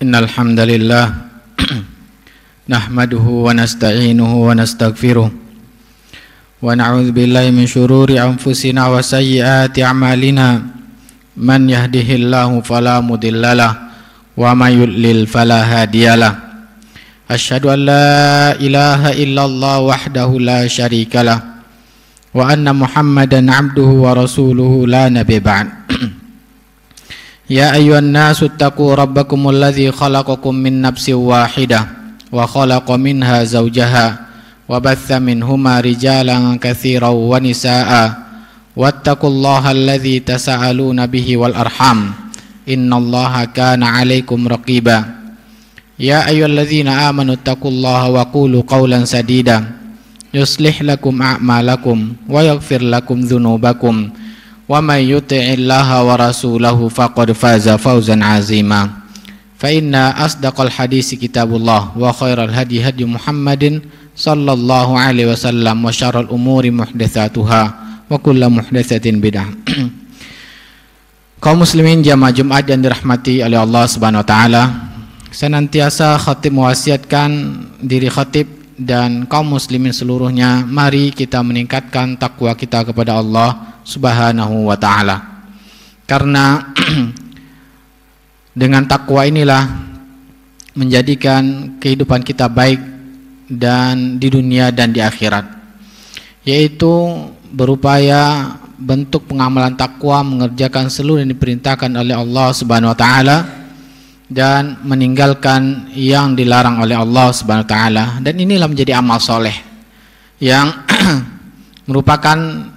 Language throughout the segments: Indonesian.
Innal hamdalillah nahmaduhu wa nasta'inuhu wa nastaghfiruh wa na'udzu billahi min shururi anfusina wa sayyiati a'malina man yahdihillahu fala mudhillalah wa may yudlil fala hadiyalah. Asyhadu an la ilaha illallah wahdahu la syarikalah wa anna Muhammadan 'abduhu wa rasuluhu la nabiyya ba'd. Ya ayyuhan nasu taqu rabbakumul ladzi khalaqakum min nafsin wahidah wa khalaqa minha zawjaha wa batha minhuma rijalan katsiran wa nisaa'a wattaqullaha alladzi tasaaluna bihi wal arham innallaha kana 'alaikum raqiba. Ya ayyuhalladzina amanu taqullaha wa qulu qawlan sadida yuslih lakum a'malakum wa yaghfir lakum dzunubakum wa may yuti'illaha wa rasulahu faqad faza fawzan 'azima. Fa inna asdaqal hadisi kitabullah wa khairal hadi hadi Muhammadin sallallahu alaihi wasallam wa syarrul umuri muhdatsatuha wa kullu muhdatsatin bid'ah. Kaum muslimin jamaah Jumat yang dirahmati oleh Allah Subhanahu wa taala, senantiasa khatib mewasiatkan diri khatib dan kaum muslimin seluruhnya, mari kita meningkatkan takwa kita kepada Allah Subhanahu wa ta'ala. Karena dengan takwa inilah menjadikan kehidupan kita baik dan di dunia dan di akhirat, yaitu berupaya bentuk pengamalan takwa, mengerjakan seluruh yang diperintahkan oleh Allah Subhanahu wa ta'ala dan meninggalkan yang dilarang oleh Allah Subhanahu wa ta'ala. Dan inilah menjadi amal soleh yang merupakan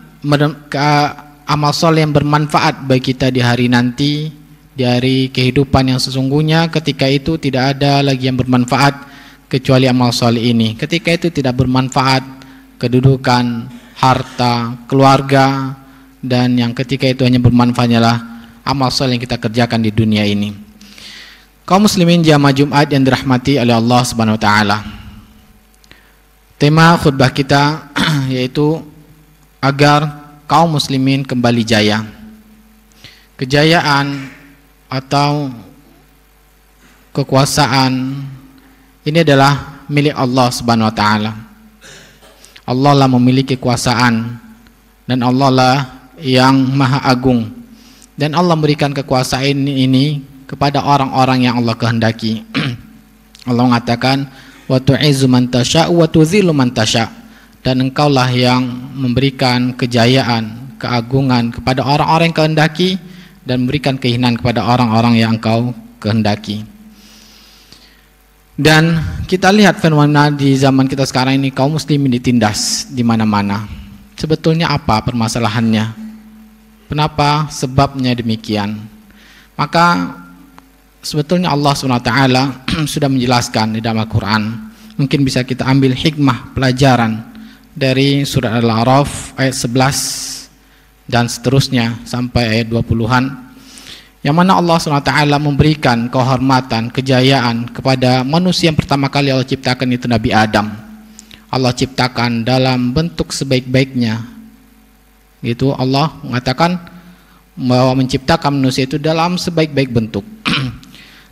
amal soleh yang bermanfaat bagi kita di hari nanti, di hari kehidupan yang sesungguhnya. Ketika itu tidak ada lagi yang bermanfaat kecuali amal soleh ini. Ketika itu tidak bermanfaat kedudukan, harta, keluarga, dan yang ketika itu hanya bermanfaatnya lah amal soleh yang kita kerjakan di dunia ini. Kaum muslimin jamaah Jumat yang dirahmati oleh Allah Subhanahu wa taala, tema khutbah kita yaitu agar kaum muslimin kembali jaya. Kejayaan atau kekuasaan ini adalah milik Allah Subhanahu wa taala. Allah lah memiliki kekuasaan dan Allah lah yang maha agung, dan Allah memberikan kekuasaan ini kepada orang-orang yang Allah kehendaki. Allah mengatakan wa tu'izzu man tasya' wa tudhillu man tasya', dan engkaulah yang memberikan kejayaan, keagungan kepada orang-orang yang kehendaki dan memberikan kehinaan kepada orang-orang yang engkau kehendaki. Dan kita lihat fenomena di zaman kita sekarang ini, kaum muslimin ditindas di mana-mana. Sebetulnya apa permasalahannya? Kenapa sebabnya demikian? Maka sebetulnya Allah SWT sudah menjelaskan di dalam Al-Quran. Mungkin bisa kita ambil hikmah pelajaran dari surat Al-A'raf ayat 11 dan seterusnya sampai ayat 20-an, yang mana Allah SWT memberikan kehormatan, kejayaan kepada manusia yang pertama kali Allah ciptakan, itu Nabi Adam. Allah ciptakan dalam bentuk sebaik-baiknya. Itu Allah mengatakan bahwa menciptakan manusia itu dalam sebaik-baik bentuk.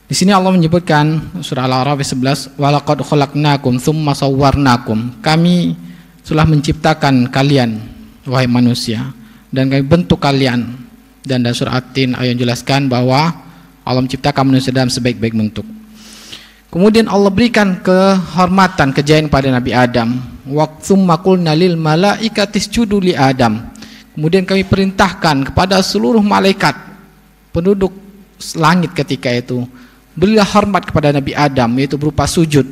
Di sini Allah menyebutkan surah Al-A'raf 11, walaqad khalaqnakum tsumma sawwarnakum. Kami telah menciptakan kalian wahai manusia dan kami bentuk kalian. Dan dalam surah At-Tin ayat menjelaskan bahwa Allah menciptakan manusia dalam sebaik-baik bentuk. Kemudian Allah berikan kehormatan, kejayaan pada Nabi Adam. Wa tsumma qulna lil malaikati isjudu li Adam. Kemudian kami perintahkan kepada seluruh malaikat penduduk langit ketika itu, berilah hormat kepada Nabi Adam, yaitu berupa sujud.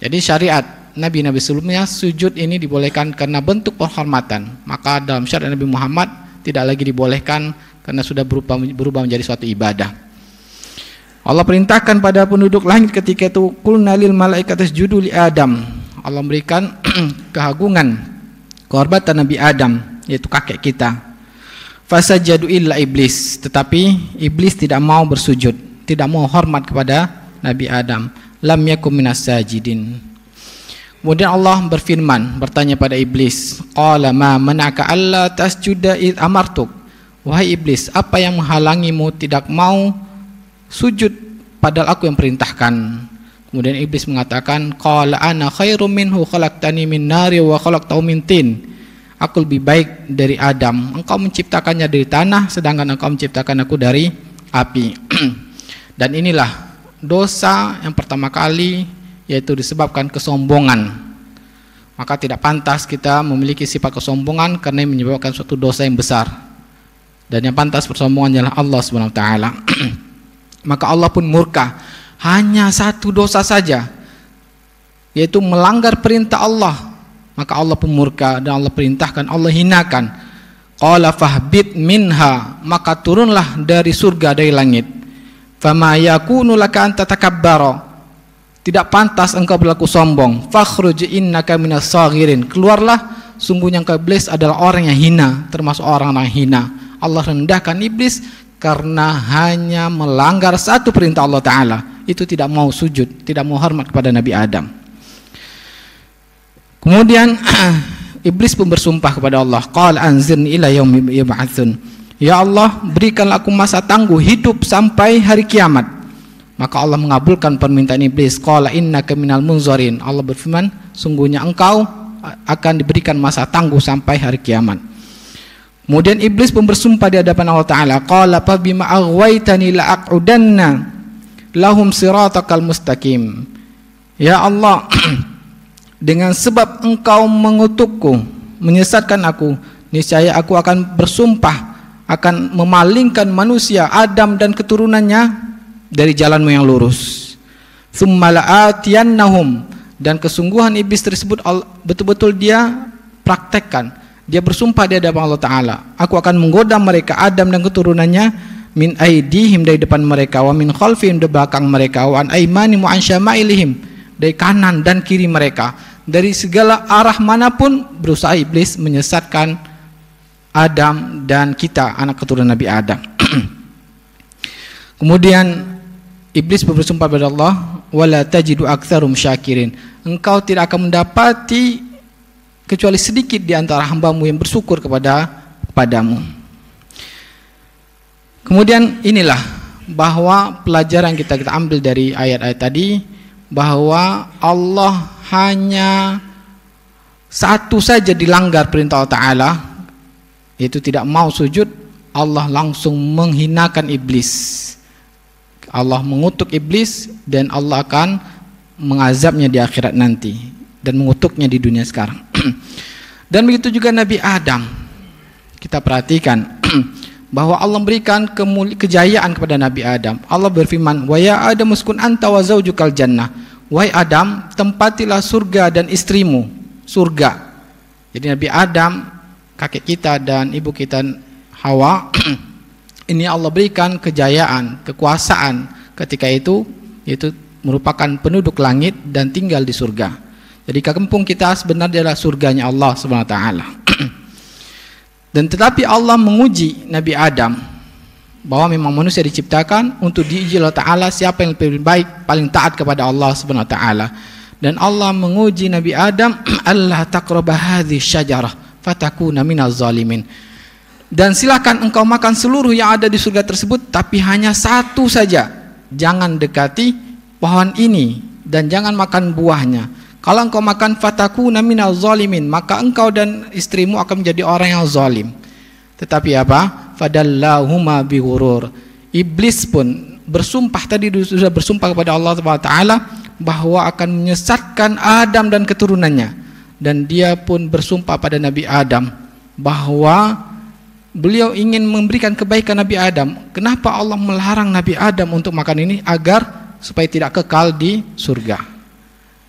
Jadi syariat nabi-nabi sebelumnya sujud ini dibolehkan karena bentuk penghormatan. Maka dalam syariat Nabi Muhammad tidak lagi dibolehkan karena sudah berubah menjadi suatu ibadah. Allah perintahkan pada penduduk langit ketika itu, qulna lil malaikati isjudu li Adam. Allah memberikan keagungan, kehormatan Nabi Adam, yaitu kakek kita. Fasajadu illa iblis, tetapi iblis tidak mau bersujud, tidak mau hormat kepada Nabi Adam. Lam yakum minas sajidin. Kemudian Allah berfirman, bertanya pada iblis, qala ma mana'aka alla tasjuda id amartuk. Wahai iblis, apa yang menghalangimu tidak mau sujud padahal aku yang perintahkan. Kemudian iblis mengatakan, qala ana khairum minhu khalaqtani min nari wa khalaqtahu min tin. Aku lebih baik dari Adam. Engkau menciptakannya dari tanah, sedangkan engkau menciptakan aku dari api. Dan inilah dosa yang pertama kali, yaitu disebabkan kesombongan. Maka tidak pantas kita memiliki sifat kesombongan karena menyebabkan suatu dosa yang besar. Dan yang pantas bersombongan adalah Allah Subhanahu wa taala. Maka Allah pun murka. Hanya satu dosa saja, yaitu melanggar perintah Allah. Maka Allah pun murka dan Allah perintahkan, Allah hinakan. Qala fahbit minha, maka turunlah dari surga, dari langit. Fama yakunu laka an tatakabbara, tidak pantas engkau berlaku sombong. Fakhruj innaka minas saghirin, keluarlah, sungguhnya engkau iblis adalah orang yang hina, termasuk orang yang hina. Allah rendahkan iblis karena hanya melanggar satu perintah Allah Ta'ala, itu tidak mau sujud, tidak mau hormat kepada Nabi Adam. Kemudian iblis pun bersumpah kepada Allah, qala anzirni ila yaumi yub'atsun, ya Allah, berikanlah aku masa tangguh hidup sampai hari kiamat. Maka Allah mengabulkan permintaan iblis. Qala innaka minal munzarin. Allah berfirman, sungguhnya engkau akan diberikan masa tangguh sampai hari kiamat. Kemudian iblis pun bersumpah di hadapan Allah Ta'ala. Qala fa bima aghwaytani la aq'udanna lahum siratakal mustaqim. Ya Allah, dengan sebab engkau mengutukku, menyesatkan aku, niscaya aku akan bersumpah akan memalingkan manusia Adam dan keturunannya dari jalanmu yang lurus. Tsumma la'atiyannahum, dan kesungguhan iblis tersebut betul-betul dia praktekkan. Dia bersumpah di hadapan Allah Ta'ala, aku akan menggoda mereka Adam dan keturunannya, min aidihim, dari depan mereka, wa min khalfihim, dari belakang mereka, wa an aimanihim wa an syama'ilihim, dari kanan dan kiri mereka. Dari segala arah manapun berusaha iblis menyesatkan Adam dan kita, anak keturunan Nabi Adam. Kemudian iblis bersumpah kepada Allah, wala tajidu aktsarum syakirin, engkau tidak akan mendapati kecuali sedikit di antara hambamu yang bersyukur kepadamu. Kemudian inilah bahwa pelajaran kita ambil dari ayat-ayat tadi, bahwa Allah hanya satu saja dilanggar perintah Allah Ta'ala, yaitu tidak mau sujud, Allah langsung menghinakan iblis. Allah mengutuk iblis dan Allah akan mengazabnya di akhirat nanti dan mengutuknya di dunia sekarang. Dan begitu juga Nabi Adam. Kita perhatikan bahwa Allah memberikan kejayaan kepada Nabi Adam. Allah berfirman, wa ya Adam uskun anta wa zaujukal jannah. Wahai Adam, tempatilah surga dan istrimu surga. Jadi Nabi Adam, kakek kita dan ibu kita Hawa, ini Allah berikan kejayaan, kekuasaan ketika itu, yaitu merupakan penduduk langit dan tinggal di surga. Jadi kampung kita sebenarnya adalah surganya Allah Subhanahu wa taala. Dan tetapi Allah menguji Nabi Adam bahwa memang manusia diciptakan untuk diuji Allah Ta'ala siapa yang lebih baik, paling taat kepada Allah Subhanahu wa taala. Dan Allah menguji Nabi Adam, Allah taqraba hadhihi syajarah fatakuna minaz zalimin. Dan silakan engkau makan seluruh yang ada di surga tersebut, tapi hanya satu saja, jangan dekati pohon ini dan jangan makan buahnya. Kalau engkau makan fatakuna minaz zalimin, maka engkau dan istrimu akan menjadi orang yang zalim. Tetapi apa? Fadallahuma bighurur. Iblis pun bersumpah, tadi sudah bersumpah kepada Allah Taala bahwa akan menyesatkan Adam dan keturunannya, dan dia pun bersumpah pada Nabi Adam bahwa beliau ingin memberikan kebaikan Nabi Adam. Kenapa Allah melarang Nabi Adam untuk makan ini? Agar supaya tidak kekal di surga.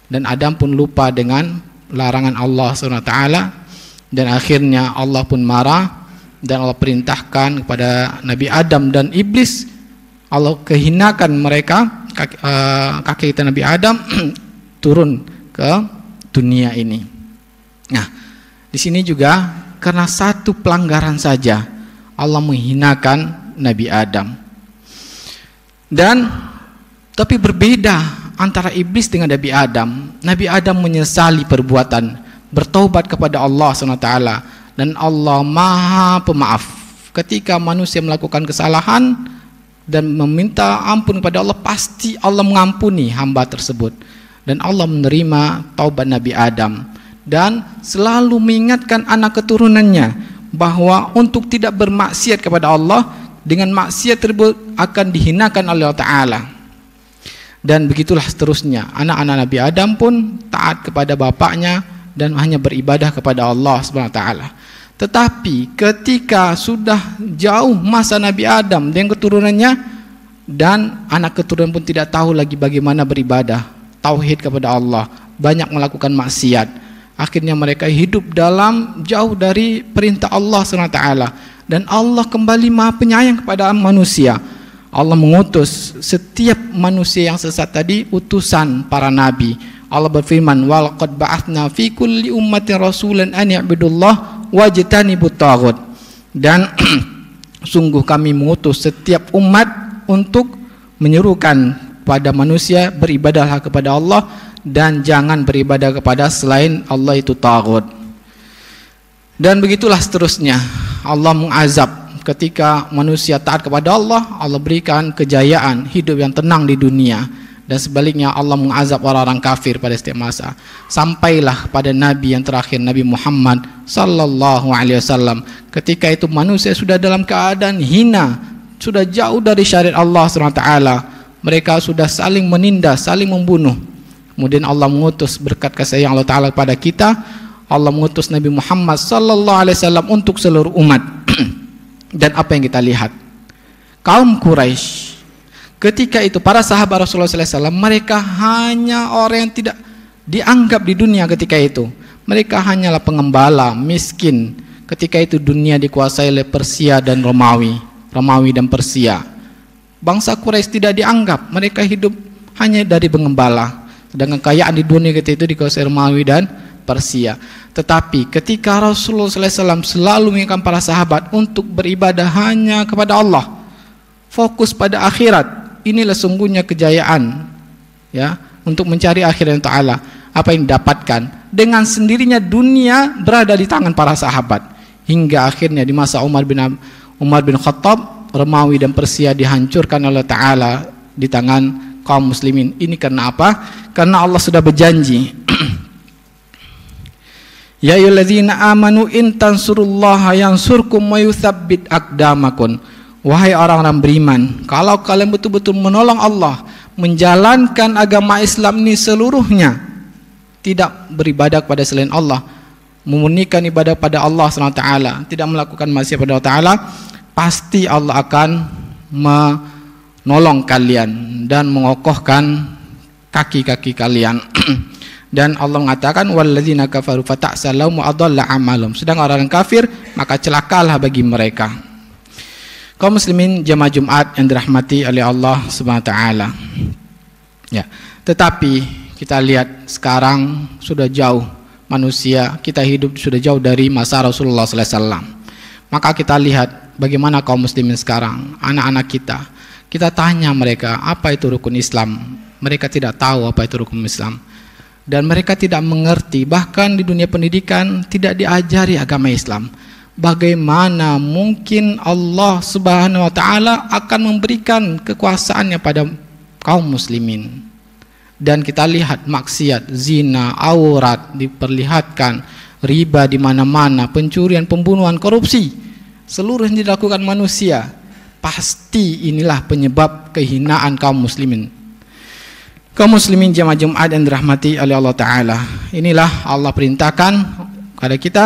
Dan Adam pun lupa dengan larangan Allah SWT, dan akhirnya Allah pun marah dan Allah perintahkan kepada Nabi Adam dan iblis, Allah kehinakan mereka, kakek kita Nabi Adam turun ke dunia ini. Nah, di sini juga karena satu pelanggaran saja Allah menghinakan Nabi Adam. Dan tapi berbeda antara iblis dengan Nabi Adam. Nabi Adam menyesali perbuatan, bertaubat kepada Allah SWT, dan Allah Maha Pemaaf. Ketika manusia melakukan kesalahan, dan meminta ampun kepada Allah, pasti Allah mengampuni hamba tersebut. Dan Allah menerima taubat Nabi Adam dan selalu mengingatkan anak keturunannya bahwa untuk tidak bermaksiat kepada Allah, dengan maksiat tersebut akan dihinakan oleh Allah Ta'ala. Dan begitulah seterusnya, anak-anak Nabi Adam pun taat kepada bapaknya dan hanya beribadah kepada Allah Subhanahu wa Ta'ala. Tetapi ketika sudah jauh masa Nabi Adam dan keturunannya, dan anak keturunan pun tidak tahu lagi bagaimana beribadah tauhid kepada Allah, banyak melakukan maksiat, akhirnya mereka hidup dalam jauh dari perintah Allah SWT. Dan Allah kembali maha penyayang kepada manusia. Allah mengutus setiap manusia yang sesat tadi utusan para nabi. Allah berfirman, walaqad ba'atsna fi kulli ummatin rasulan an i'budullah wajtanibut taghut. Dan sungguh kami mengutus setiap umat untuk menyerukan pada manusia beribadahlah kepada Allah dan jangan beribadah kepada selain Allah, itu taghut. Dan begitulah seterusnya, Allah mengazab ketika manusia taat kepada Allah, Allah berikan kejayaan, hidup yang tenang di dunia. Dan sebaliknya Allah mengazab orang-orang kafir pada setiap masa. Sampailah pada Nabi yang terakhir, Nabi Muhammad sallallahu alaihi wasallam. Ketika itu manusia sudah dalam keadaan hina, sudah jauh dari syariat Allah SWT. Mereka sudah saling menindas, saling membunuh. Kemudian Allah mengutus berkat kasih sayang Allah Ta'ala kepada kita. Allah mengutus Nabi Muhammad sallallahu alaihi wasallam untuk seluruh umat. Dan apa yang kita lihat? Kaum Quraisy ketika itu, para sahabat Rasulullah SAW, mereka hanya orang yang tidak dianggap di dunia ketika itu. Mereka hanyalah pengembala, miskin. Ketika itu dunia dikuasai oleh Persia dan Romawi dan Persia. Bangsa Quraisy tidak dianggap, mereka hidup hanya dari pengembala. Sedangkan kekayaan di dunia ketika itu dikuasai Romawi dan Persia. Tetapi ketika Rasulullah SAW selalu mengingatkan para sahabat untuk beribadah hanya kepada Allah, fokus pada akhirat, inilah sungguhnya kejayaan, ya, untuk mencari akhirat Ta'ala. Apa yang didapatkan? Dengan sendirinya dunia berada di tangan para sahabat, hingga akhirnya di masa Umar bin Khattab, Romawi dan Persia dihancurkan oleh Ta'ala di tangan kaum muslimin. Ini karena apa? Karena Allah sudah berjanji, ya ayyuhalladzina amanu in tansurullaha yansurkum wa yutsabbit aqdamakum. Wahai orang-orang beriman, kalau kalian betul-betul menolong Allah, menjalankan agama Islam ini seluruhnya, tidak beribadah kepada selain Allah, memurnikan ibadah pada Allah SWT, tidak melakukan maksiat pada Allah Ta'ala, pasti Allah akan menolong kalian dan mengokohkan kaki-kaki kalian. Dan Allah mengatakan, walladzina kafaru fata'sal lahum wa adalla a'malahum. Sedang orang kafir, maka celakalah bagi mereka. Kaum muslimin jamaah Jumat yang dirahmati oleh Allah Subhanahu wa taala. Ya, tetapi kita lihat sekarang sudah jauh manusia, kita hidup sudah jauh dari masa Rasulullah sallallahu alaihi wasallam. Maka kita lihat bagaimana kaum muslimin sekarang, anak-anak kita. Kita tanya mereka, apa itu rukun Islam? Mereka tidak tahu apa itu rukun Islam. Dan mereka tidak mengerti, bahkan di dunia pendidikan tidak diajari agama Islam. Bagaimana mungkin Allah Subhanahu wa taala akan memberikan kekuasaannya pada kaum muslimin? Dan kita lihat maksiat, zina, aurat diperlihatkan, riba di mana-mana, pencurian, pembunuhan, korupsi, seluruh yang dilakukan manusia. Pasti inilah penyebab kehinaan kaum muslimin. Kaum muslimin jamaah Jumat yang dirahmati oleh Allah Ta'ala, inilah Allah perintahkan kepada kita,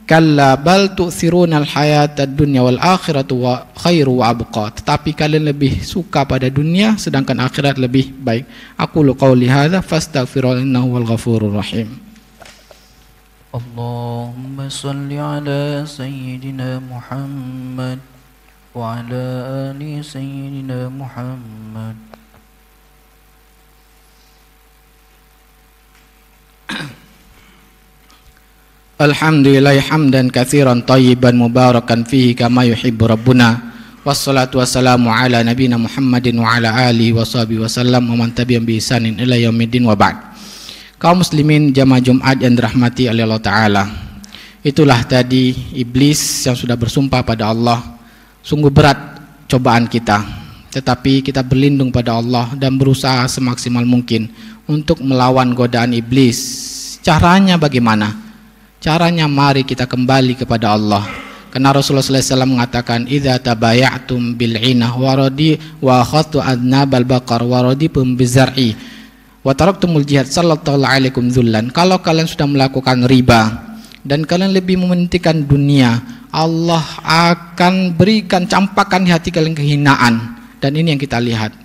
kalla bal tu'thiruna al-hayata ad-dunya wal akhiratu wa khairu wa abqa. Tetapi kalian lebih suka pada dunia sedangkan akhirat lebih baik. Aqulu qawli hadza fastaghfiruhu innahu wal ghafurur rahim. Allahumma salli ala sayyidina Muhammad wa ala ali sayyidina Muhammad. Alhamdulillah hamdan katsiran thayyiban mubarakan fihi kama yuhibbu rabbuna. Wassalatu wassalamu ala nabiyina Muhammadin wa ala alihi washabihi wasallam wa man tabi'ahum bi ihsanin ila yaumiddin wa ba'd. Kaum muslimin jamaah Jumat yang dirahmati oleh Allah Ta'ala, itulah tadi iblis yang sudah bersumpah pada Allah. Sungguh berat cobaan kita, tetapi kita berlindung pada Allah dan berusaha semaksimal mungkin untuk melawan godaan iblis. Caranya bagaimana? Caranya mari kita kembali kepada Allah. Karena Rasulullah SAW mengatakan, idza tabaya'tum bil 'inah wa radi wa akhadtu adnabal baqar wa radipum bizar'i wa taraktumul jihad sallallahu alaikum dzullan. Kalau kalian sudah melakukan riba dan kalian lebih mementingkan dunia, Allah akan berikan, campakkan di hati kalian kehinaan. Dan ini yang kita lihat.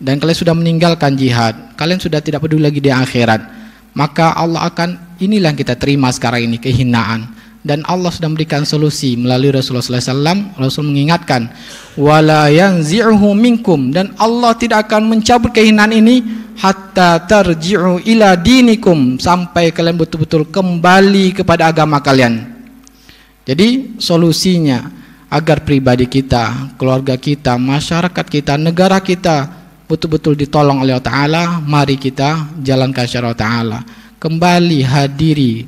Dan kalian sudah meninggalkan jihad, kalian sudah tidak peduli lagi di akhirat, maka Allah akan, inilah yang kita terima sekarang ini, kehinaan. Dan Allah sudah memberikan solusi melalui Rasulullah SAW. Rasul mengingatkan, wala yanzi'uhu minkum, dan Allah tidak akan mencabut kehinaan ini hatta tarji'u ila dinikum, sampai kalian betul-betul kembali kepada agama kalian. Jadi solusinya agar pribadi kita, keluarga kita, masyarakat kita, negara kita betul-betul ditolong oleh Allah Ta'ala, mari kita jalankan syariat Ta'ala. Kembali hadiri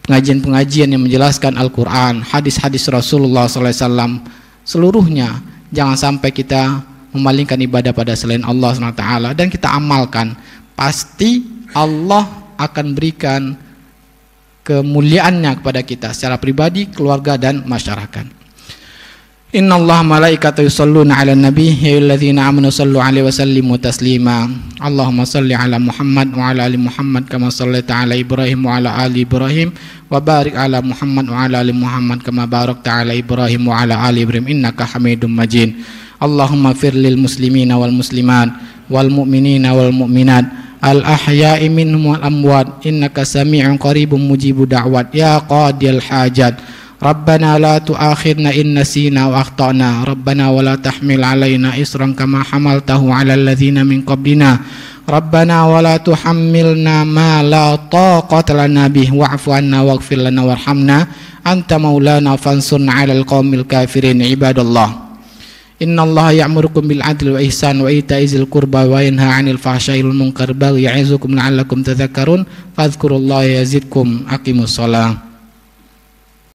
pengajian-pengajian yang menjelaskan Al-Quran, hadis-hadis Rasulullah SAW, seluruhnya. Jangan sampai kita memalingkan ibadah pada selain Allah SWT, dan kita amalkan. Pasti Allah akan berikan kemuliaannya kepada kita secara pribadi, keluarga, dan masyarakat. Inna Allah malaikatahu yusalluna ala nabi ya ayyuhalladzina amanu sallu alaihi wa sallimu taslima. Allahumma salli ala Muhammad wa ala ali Muhammad kama sallaita ala Ibrahim wa ala ali Ibrahim wa barik ala Muhammad wa ala ali Muhammad kama barakta ala Ibrahim wa ala ali Ibrahim innaka Hamidum Majid. Allahumma fir lil muslimina wal muslimat wal mu'minina wal mu'minat al ahya'i minhum wal amwat innaka sami'un qaribun mujibud da'wat ya qadiyal hajat. Rabbana la tu'akhidna in nasina wa akhtana. Rabbana wa la tahmil alaina isran kama hamaltahu ala alladhina min qablina. Rabbana wa la tuhammilna ma la taqata lana bih wa'fu anna waghfir lana warhamna anta maulana fansurna 'alal qaumil kafirin. Ibadallah, innallaha ya'murukum bil 'adli wa ihsan wa ita'i dzil qurba wa yanha 'anil fahsya'i wal munkari wa ya'izukum la'allakum tadhakkarun. Fadhkurullaha yazidkum. Aqimus shalah.